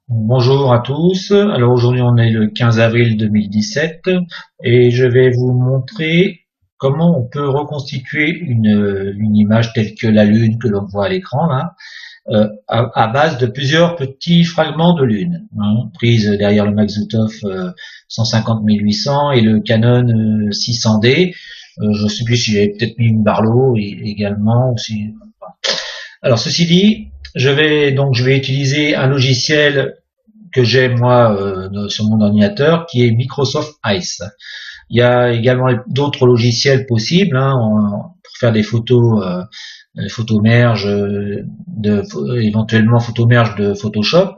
Bonjour à tous. Alors aujourd'hui on est le 15 avril 2017 et je vais vous montrer comment on peut reconstituer une image telle que la Lune que l'on voit à l'écran là, à base de plusieurs petits fragments de Lune, hein, prises derrière le Maksutov 150-1800 et le Canon 600D. Je sais plus si j'avais peut-être mis une Barlow également aussi. Alors ceci dit, je vais utiliser un logiciel que j'ai moi sur mon ordinateur qui est Microsoft Ice. Il y a également d'autres logiciels possibles hein, pour faire des photos merge, éventuellement photos merge de Photoshop,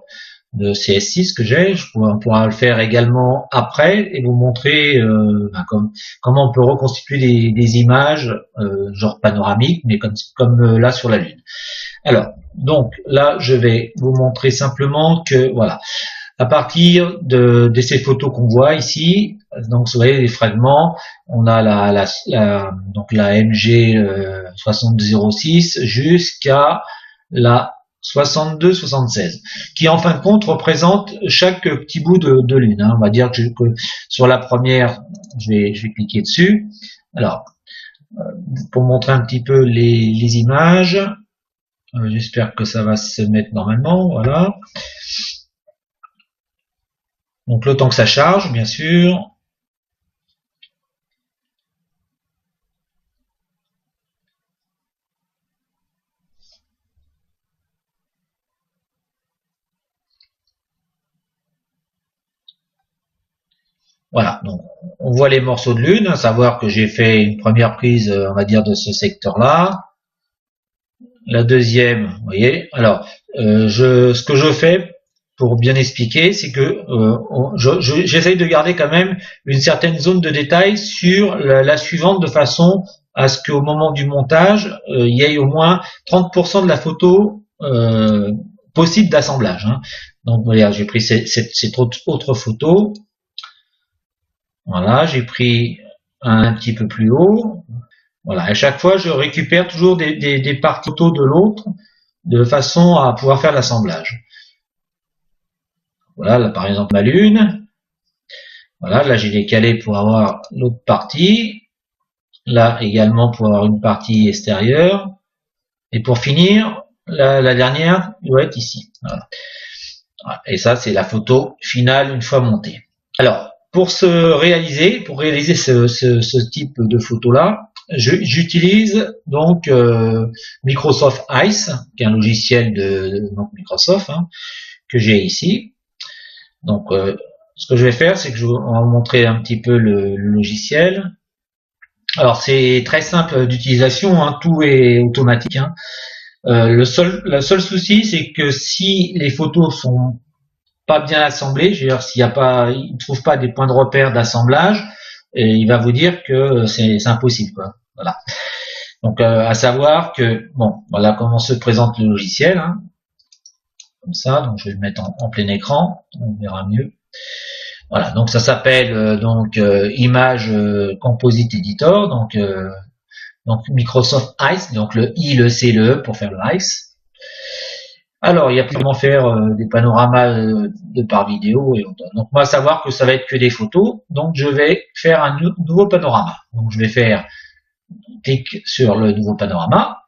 de CS6 que j'ai. On pourra le faire également après et vous montrer comment on peut reconstituer des images genre panoramiques, mais comme là sur la Lune. Alors, donc là, je vais vous montrer simplement que voilà, à partir de ces photos qu'on voit ici, donc vous voyez les fragments, on a donc la MG 6206 jusqu'à la 62-76, qui en fin de compte représente chaque petit bout de lune. Hein. On va dire que sur la première, je vais cliquer dessus. Alors, pour montrer un petit peu les images, j'espère que ça va se mettre normalement, voilà. Donc le temps que ça charge, bien sûr. Voilà, donc on voit les morceaux de lune, à savoir que j'ai fait une première prise, on va dire, de ce secteur-là. La deuxième, vous voyez. Alors, ce que je fais pour bien expliquer, c'est que j'essaye de garder quand même une certaine zone de détail sur la suivante de façon à ce qu'au moment du montage, il y ait au moins 30% de la photo possible d'assemblage. Hein. Donc voilà, j'ai pris cette autre photo. Voilà, j'ai pris un petit peu plus haut. Voilà, à chaque fois, je récupère toujours des parties photos de l'autre de façon à pouvoir faire l'assemblage. Voilà, là par exemple ma lune. Voilà, là j'ai décalé pour avoir l'autre partie. Là également pour avoir une partie extérieure. Et pour finir, la dernière doit être ici. Voilà. Et ça, c'est la photo finale une fois montée. Alors, pour réaliser ce type de photo-là, j'utilise donc Microsoft Ice, qui est un logiciel de Microsoft hein, que j'ai ici. Donc, ce que je vais faire, c'est que on va vous montrer un petit peu le logiciel. Alors, c'est très simple d'utilisation, hein, tout est automatique. Hein. Le seul souci, c'est que si les photos sont pas bien assemblées, je veux dire, s'il ne trouve pas des points de repère d'assemblage, il va vous dire que c'est impossible, quoi. Voilà. Donc, à savoir que, bon, voilà comment se présente le logiciel, hein, comme ça. Donc, je vais le mettre en plein écran, on verra mieux. Voilà. Donc, ça s'appelle Image Composite Editor, donc Microsoft Ice, donc le I, le C, le E pour faire le Ice. Alors, il y a comment faire des panoramas de par vidéo. Donc, moi, savoir que ça va être que des photos. Donc, je vais faire un nouveau panorama. Donc, je vais faire clic sur le nouveau panorama.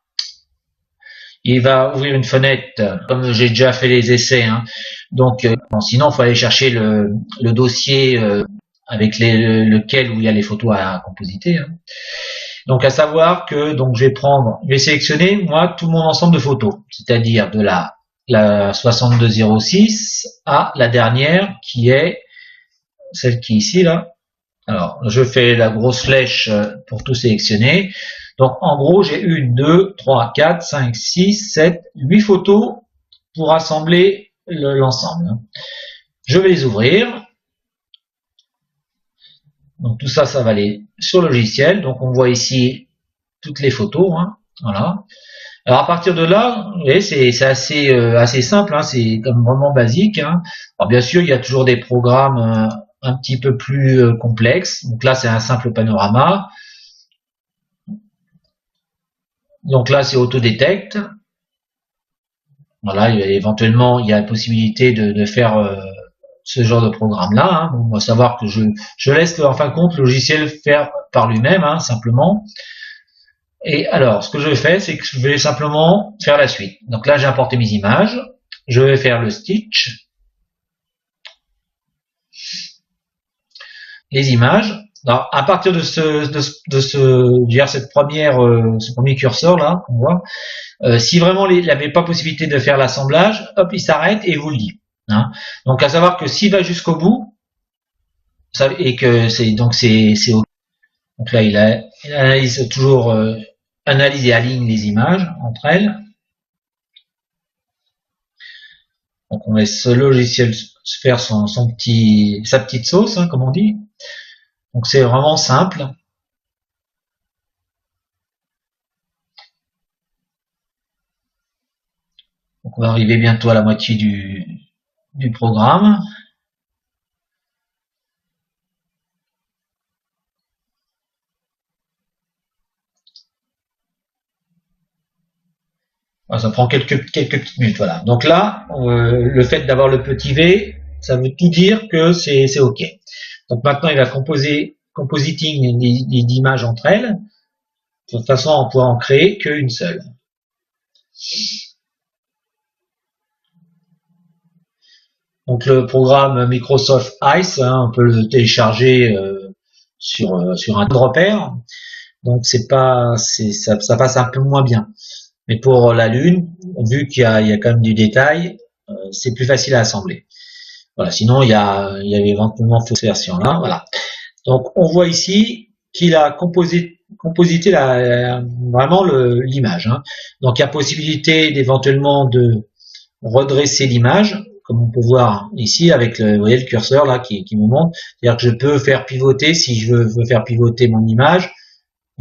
Il va ouvrir une fenêtre, comme j'ai déjà fait les essais. Hein. Donc, sinon, il faut aller chercher le dossier avec lequel où il y a les photos à compositer. Hein. Donc, à savoir que donc je vais sélectionner moi tout mon ensemble de photos, c'est-à-dire de la 6206 à la dernière qui est celle qui est ici là. Alors, je fais la grosse flèche pour tout sélectionner. Donc, en gros, j'ai 1, 2, 3, 4, 5, 6, 7, 8 photos pour assembler l'ensemble. Je vais les ouvrir. Donc, tout ça, ça va aller sur le logiciel. Donc, on voit ici toutes les photos. Hein. Voilà. Alors à partir de là, c'est assez simple, hein, c'est comme vraiment basique. Hein. Alors bien sûr, il y a toujours des programmes un petit peu plus complexes. Donc là, c'est un simple panorama. Donc là, c'est autodetect. Voilà, éventuellement, il y a la possibilité de faire ce genre de programme-là. Hein. Bon, on va savoir que je laisse en fin de compte le logiciel faire par lui-même, hein, simplement. Et alors, ce que je fais, c'est que je vais simplement faire la suite. Donc là, j'ai importé mes images. Je vais faire le stitch. Les images. Alors, à partir de cette première, ce premier curseur là, qu'on voit, si vraiment il n'avait pas possibilité de faire l'assemblage, hop, il s'arrête et il vous le dit. Hein. Donc, à savoir que s'il va jusqu'au bout, et que c'est OK. Donc là, il analyse toujours, analyse et aligne les images entre elles. Donc, on laisse ce logiciel faire sa petite sauce, hein, comme on dit. Donc, c'est vraiment simple. Donc, on va arriver bientôt à la moitié du programme. Ça prend quelques petites minutes, voilà. Donc là, le fait d'avoir le petit V, ça veut tout dire que c'est OK. Donc maintenant, il va compositing les images entre elles. De toute façon, on pourra en créer qu'une seule. Donc le programme Microsoft Ice, hein, on peut le télécharger sur un repère. Donc ça passe un peu moins bien. Mais pour la Lune, vu qu'il y a quand même du détail, c'est plus facile à assembler. Voilà. Sinon, il y avait éventuellement cette version-là. Voilà. Donc, on voit ici qu'il a composité vraiment l'image. Hein. Donc, il y a possibilité d'éventuellement de redresser l'image, comme on peut voir ici avec vous voyez le curseur là qui me montre. C'est-à-dire que je peux faire pivoter si je veux faire pivoter mon image.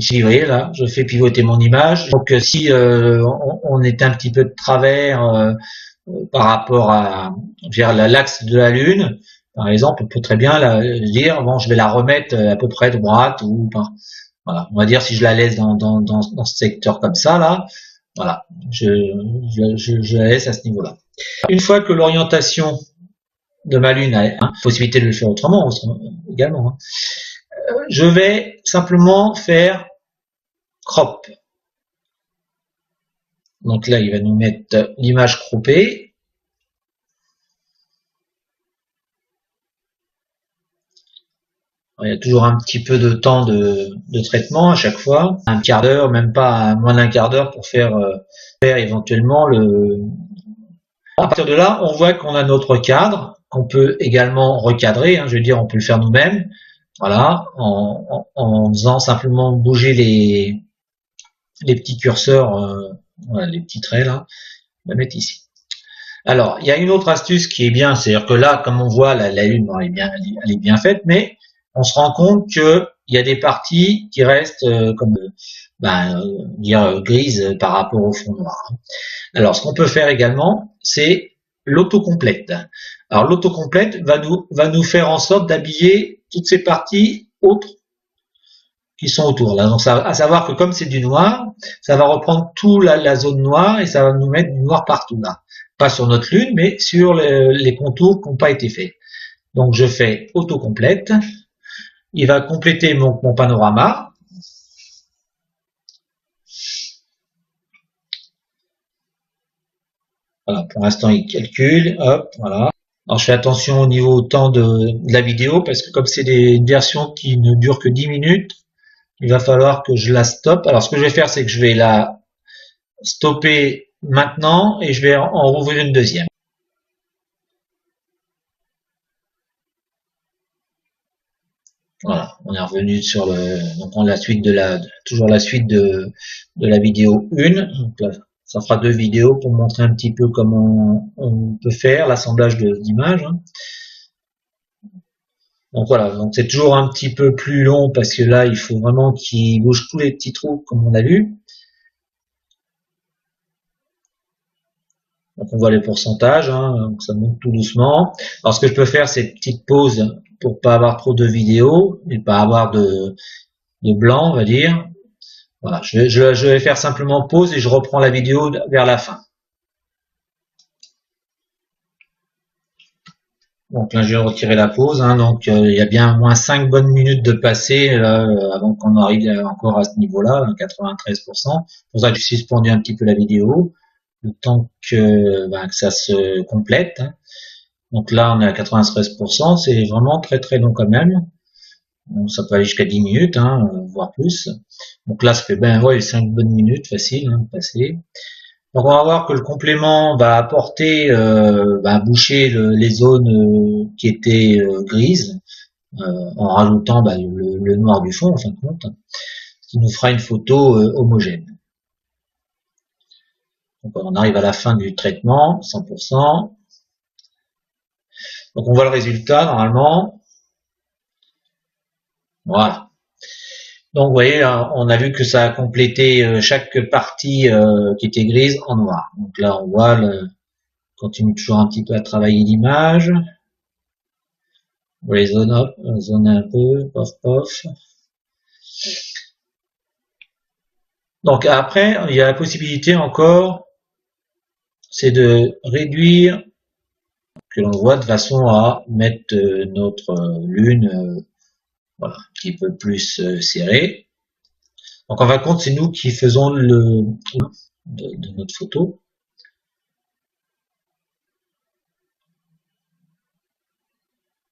Ici, vous voyez là, je fais pivoter mon image. Donc, si on est un petit peu de travers par rapport vers l'axe de la Lune, par exemple, on peut très bien dire bon, je vais la remettre à peu près droite ou pas. Voilà, on va dire si je la laisse dans ce secteur comme ça là, voilà, je la laisse à ce niveau-là. Une fois que l'orientation de ma Lune a possibilité de le faire autrement également, hein, je vais simplement faire crop. Donc là, il va nous mettre l'image croppée. Alors, il y a toujours un petit peu de temps de traitement à chaque fois, un quart d'heure, même pas moins d'un quart d'heure pour faire éventuellement le. À partir de là, on voit qu'on a notre cadre, qu'on peut également recadrer. Hein, je veux dire, on peut le faire nous-mêmes. Voilà, en faisant simplement bouger les petits curseurs, voilà, les petits traits là, on va mettre ici. Alors, il y a une autre astuce qui est bien, c'est-à-dire que là, comme on voit, la Lune, bon, elle est bien faite, mais on se rend compte que il y a des parties qui restent comme dire grises par rapport au fond noir. Alors, ce qu'on peut faire également, c'est l'autocomplète. Alors, l'autocomplète va nous faire en sorte d'habiller toutes ces parties autres qui sont autour. Là, donc, à savoir que comme c'est du noir, ça va reprendre toute la zone noire et ça va nous mettre du noir partout là. Pas sur notre Lune, mais sur les contours qui n'ont pas été faits. Donc, je fais autocomplète. Il va compléter mon panorama. Voilà, pour l'instant, il calcule. Hop, voilà. Alors, je fais attention au niveau temps de la vidéo parce que comme c'est une version qui ne dure que 10 minutes, il va falloir que je la stoppe. Alors, ce que je vais faire, c'est que je vais la stopper maintenant et je vais en rouvrir une deuxième. Voilà, on est revenu sur donc on a toujours la suite de la vidéo 1. Donc là, ça fera 2 vidéos pour montrer un petit peu comment on peut faire l'assemblage d'images. Hein. Donc voilà, donc c'est toujours un petit peu plus long parce que là, il faut vraiment qu'il bouge tous les petits trous comme on a vu. Donc on voit les pourcentages, hein, donc ça monte tout doucement. Alors ce que je peux faire, c'est une petite pause pour pas avoir trop de vidéos et pas avoir de blanc, on va dire. Voilà, je vais faire simplement pause et je reprends la vidéo vers la fin. Donc là, j'ai retiré la pause, hein, donc il y a bien au moins 5 bonnes minutes de passé avant qu'on arrive encore à ce niveau-là, 93%. C'est pour ça que j'ai suspendu un petit peu la vidéo, le temps que ça se complète, hein. Donc là, on est à 93%, c'est vraiment très très long quand même. Bon, ça peut aller jusqu'à 10 minutes, hein, voire plus. Donc là, ça fait ben ouais 5 bonnes minutes, facile, hein, de passer. Donc on va voir que le complément va apporter, boucher les zones qui étaient grises, en rajoutant le noir du fond en fin de compte, ce qui nous fera une photo homogène. Donc on arrive à la fin du traitement, 100%. Donc on voit le résultat normalement. Voilà. Donc vous voyez, on a vu que ça a complété chaque partie qui était grise en noir. Donc là on voit, continue toujours un petit peu à travailler l'image. On les zone up, zone un peu, pof pof. Donc après, il y a la possibilité encore, c'est de réduire, que l'on voit de façon à mettre notre lune voilà, un petit peu plus serrée. Donc en fin de compte, c'est nous qui faisons de notre photo.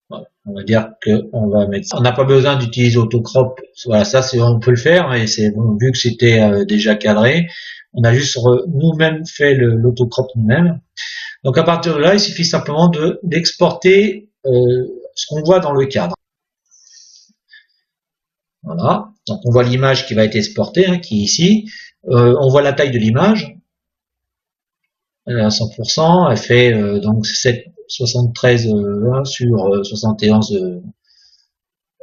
Voilà. On va dire qu'on va mettre ça. On n'a pas besoin d'utiliser autocrop. Voilà, ça c'est on peut le faire, mais c'est bon vu que c'était déjà cadré. On a juste nous-mêmes fait l'autocrop nous-mêmes. Donc à partir de là, il suffit simplement d'exporter ce qu'on voit dans le cadre. Voilà. Donc on voit l'image qui va être exportée, hein, qui est ici. On voit la taille de l'image. Elle est à 100%. Elle fait donc 73 sur 71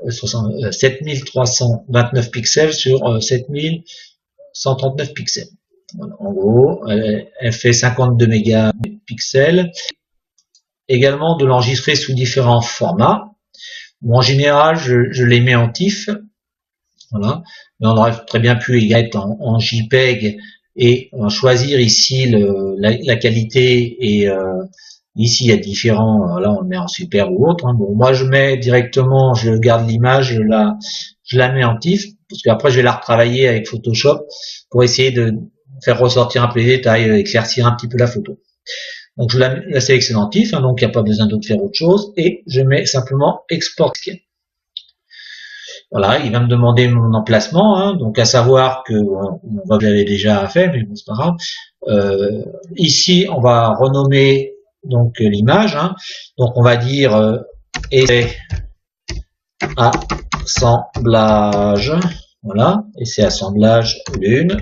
7329 pixels sur 7139 pixels. Voilà, en gros, elle fait 52 mégapixels. Également de l'enregistrer sous différents formats. Bon, en général, je les mets en TIFF. Voilà. Mais on aurait très bien pu y être en JPEG et on va choisir ici la qualité et ici il y a différents, là on le met en super ou autre, hein. Bon, moi je mets directement, je garde l'image, je la mets en TIFF, parce qu'après je vais la retravailler avec Photoshop pour essayer de faire ressortir un peu les détails, éclaircir un petit peu la photo. Donc je la sélectionne en TIFF, hein, donc il n'y a pas besoin de faire autre chose, et je mets simplement export scan. Voilà, il va me demander mon emplacement, hein, donc à savoir que on voit que j'avais déjà fait, mais bon, c'est pas grave. Ici, on va renommer donc l'image, hein, donc on va dire essai assemblage, voilà, essai assemblage lune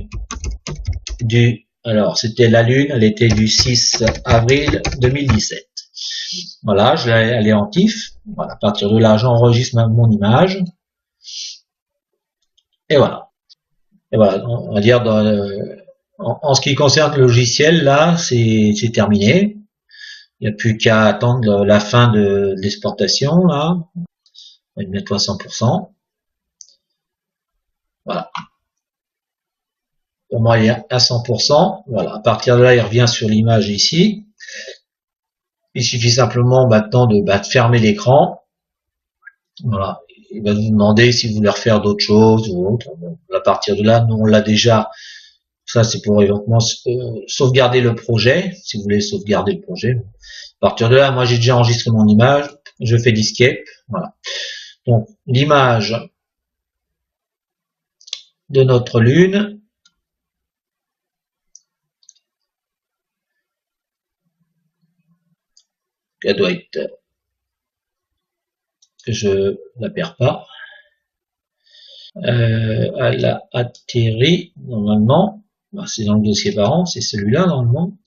du, alors c'était la lune, elle était du 6 avril 2017. Voilà, elle est en TIFF. Voilà, à partir de là, j'enregistre mon image. Et voilà. Et voilà, on va dire en ce qui concerne le logiciel, là, c'est terminé. Il n'y a plus qu'à attendre la fin de l'exportation, là. On va mettre à 100%. Voilà. Pour moi, il est à 100%. Voilà. À partir de là, il revient sur l'image ici. Il suffit simplement maintenant de fermer l'écran. Voilà. Il va nous demander si vous voulez refaire d'autres choses ou autre. Bon, à partir de là, nous, on l'a déjà. Ça, c'est pour éventuellement sauvegarder le projet, si vous voulez sauvegarder le projet. À partir de là, moi, j'ai déjà enregistré mon image. Je fais l'escape. Voilà. Donc, l'image de notre lune. Elle doit être, que je la perds pas. Elle a atterri, normalement. C'est dans le dossier parent, c'est celui-là, normalement.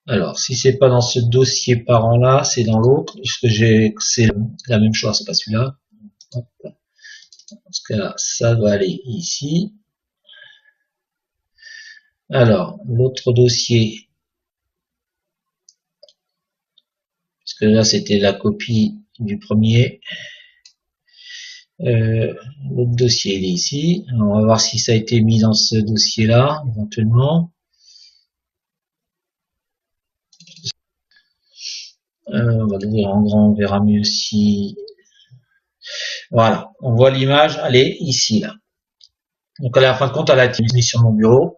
Alors, si c'est pas dans ce dossier parent-là, c'est dans l'autre. C'est la même chose, c'est pas celui-là. Dans ce cas-là, ça va aller ici. Alors, l'autre dossier, parce que là, c'était la copie du premier. L'autre dossier il est ici. Alors, on va voir si ça a été mis dans ce dossier-là, éventuellement. On va l'ouvrir en grand, on verra mieux si... Voilà, on voit l'image, elle est ici, là. Donc à la fin de compte, elle a été mise sur mon bureau.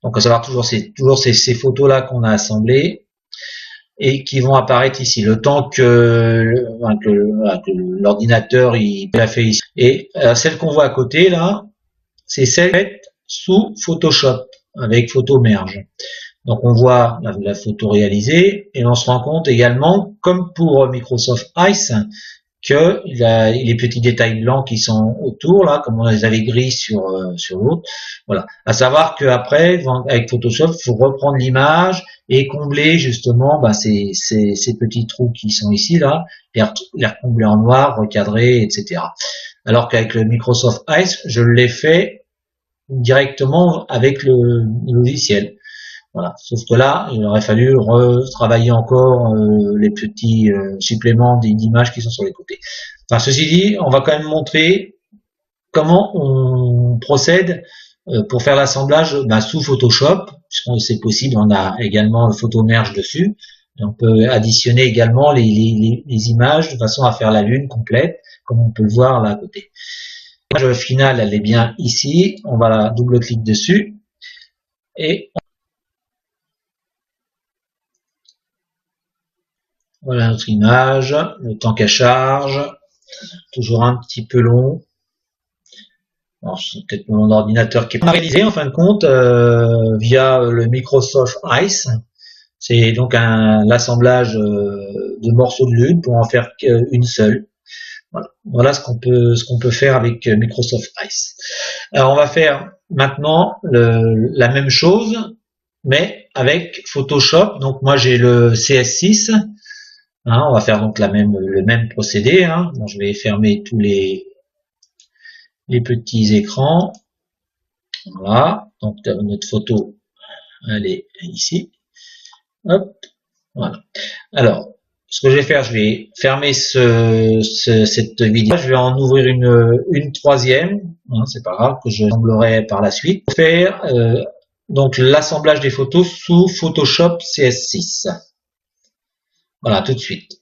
Donc à savoir toujours ces photos-là qu'on a assemblées et qui vont apparaître ici. Le temps que l'ordinateur il l'a fait ici. Et celle qu'on voit à côté, là, c'est celle faite sous Photoshop avec Photomerge. Donc on voit la photo réalisée et on se rend compte également, comme pour Microsoft Ice, que les petits détails blancs qui sont autour, là, comme on les avait gris sur l'autre. Voilà. À savoir qu'après, avec Photoshop, il faut reprendre l'image et combler justement ces petits trous qui sont ici, là, les recombler en noir, recadrer, etc. Alors qu'avec le Microsoft Ice, je l'ai fait directement avec le logiciel. Voilà. Sauf que là, il aurait fallu retravailler encore les petits suppléments d'images qui sont sur les côtés. Enfin, ceci dit, on va quand même montrer comment on procède pour faire l'assemblage sous Photoshop, puisque c'est possible, on a également le Photomerge dessus. Et on peut additionner également les images de façon à faire la lune complète, comme on peut le voir là à côté. L'image finale, elle est bien ici. On va la double-clic dessus. Et voilà notre image, le temps qu'elle charge, toujours un petit peu long. Alors c'est peut-être mon ordinateur qui est pas réalisé en fin de compte via le Microsoft Ice. C'est donc l'assemblage de morceaux de lune pour en faire une seule. Voilà ce qu'on peut faire avec Microsoft Ice. Alors on va faire maintenant la même chose, mais avec Photoshop. Donc moi j'ai le CS6. On va faire donc le même procédé. Bon, je vais fermer tous les petits écrans. Voilà. Donc notre photo, elle est ici. Hop. Voilà. Alors, ce que je vais faire, je vais fermer cette vidéo. Je vais en ouvrir une troisième. C'est pas grave, que je assemblerai par la suite. Pour faire donc l'assemblage des photos sous Photoshop CS6. Voilà, tout de suite.